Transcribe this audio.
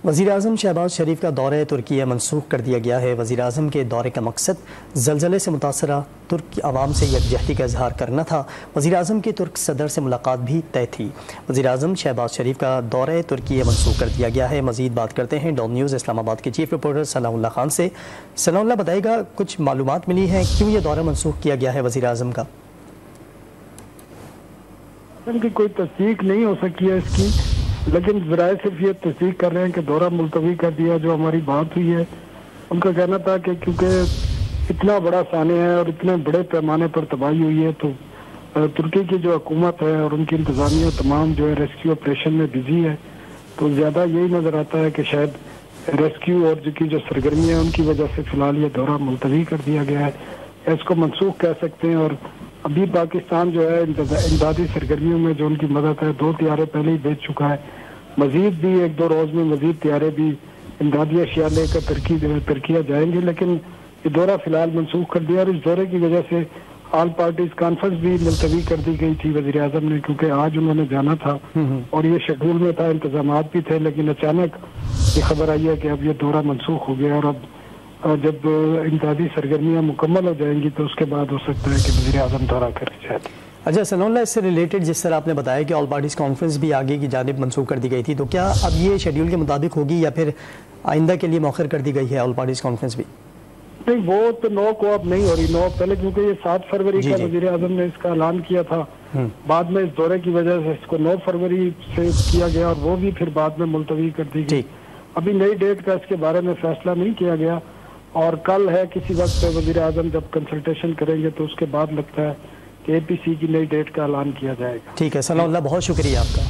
वज़ीर-ए-आज़म शहबाज शरीफ का दौरे तुर्किया मनसूख कर दिया गया है। वज़ीर-ए-आज़म के दौरे का मकसद ज़लज़ले से मुतासरा तुर्क आवाम से यकजहती का इजहार करना था। वज़ीर-ए-आज़म की तुर्क सदर से मुलाकात भी तय थी। वज़ीर-ए-आज़म शहबाज शरीफ का दौरे तुर्किया मनसूख कर दिया गया है। मज़ीद बात करते हैं डॉन न्यूज़ इस्लामाबाद के चीफ रिपोर्टर सनाउल्लाह खान से। सनाउल्लाह, बताइएगा कुछ मालूमात मिली हैं क्यों ये दौरा मनसूख किया गया है वज़ीर-ए-आज़म का? कोई तस्दीक नहीं हो सकी है इसकी, लेकिन ज़राए सिर्फ ये तस्दीक कर रहे हैं कि दौरा मुलतवी कर दिया। जो हमारी बात हुई है उनका कहना था कि क्योंकि इतना बड़ा साने है और इतने बड़े पैमाने पर तबाही हुई है तो तुर्की की जो हुकूमत है और उनकी इंतज़ामिया तमाम जो है रेस्क्यू ऑपरेशन में बिजी है, तो ज़्यादा यही नज़र आता है कि शायद रेस्क्यू और जो सरगर्मियाँ उनकी वजह से फ़िलहाल ये दौरा मुलतवी कर दिया गया है। इसको मनसूख कह सकते हैं। और अभी पाकिस्तान जो है इमदादी सरगर्मियों में जो उनकी मदद है 2 तैयारे पहले ही भेज चुका है। मजीद भी 1-2 रोज में मजीद तैयारे भी इमदादी अशिया लेकर तुर्किया जाएंगे, लेकिन ये दौरा फिलहाल मनसूख कर दिया। और इस दौरे की वजह से ऑल पार्टीज कॉन्फ्रेंस भी मुलतवी कर दी गई थी वज़ीर आज़म ने, क्योंकि आज उन्होंने जाना था और ये शेड्यूल में था, इंतजामात भी थे, लेकिन अचानक ये खबर आई है कि अब ये दौरा मनसूख हो गया। और अब जब इमदादी सरगर्मियाँ मुकम्मल हो जाएंगी तो उसके बाद हो सकता है कि वज़ीर आज़म दौरा करें शायद। अच्छा सनाउल्लाह, इससे रिलेटेड जिस तरह आपने बताया कि ऑल पार्टीज़ कॉन्फ्रेंस भी आगे की जानिब मनसूख कर दी गई थी, तो क्या अब ये शेड्यूल के मुताबिक होगी या फिर आइंदा के लिए मौखर कर दी गई है ऑल पार्टीज़ कॉन्फ्रेंस भी? नहीं, वो तो 9 को अब नहीं हो रही। 9 पहले, क्योंकि ये 7 फरवरी का वज़ीर आज़म ने इसका ऐलान किया था। बाद में इस दौरे की वजह से इसको 9 फरवरी से किया गया और वो भी फिर बाद में मुलतवी कर दी गई। अभी नई डेट का इसके बारे में फैसला नहीं किया गया और कल है किसी वक्त वज़ीर आज़म जब कंसल्टेशन करेंगे तो उसके बाद लगता है कि APC की नई डेट का ऐलान किया जाएगा। ठीक है सनाउल्लाह, बहुत शुक्रिया आपका।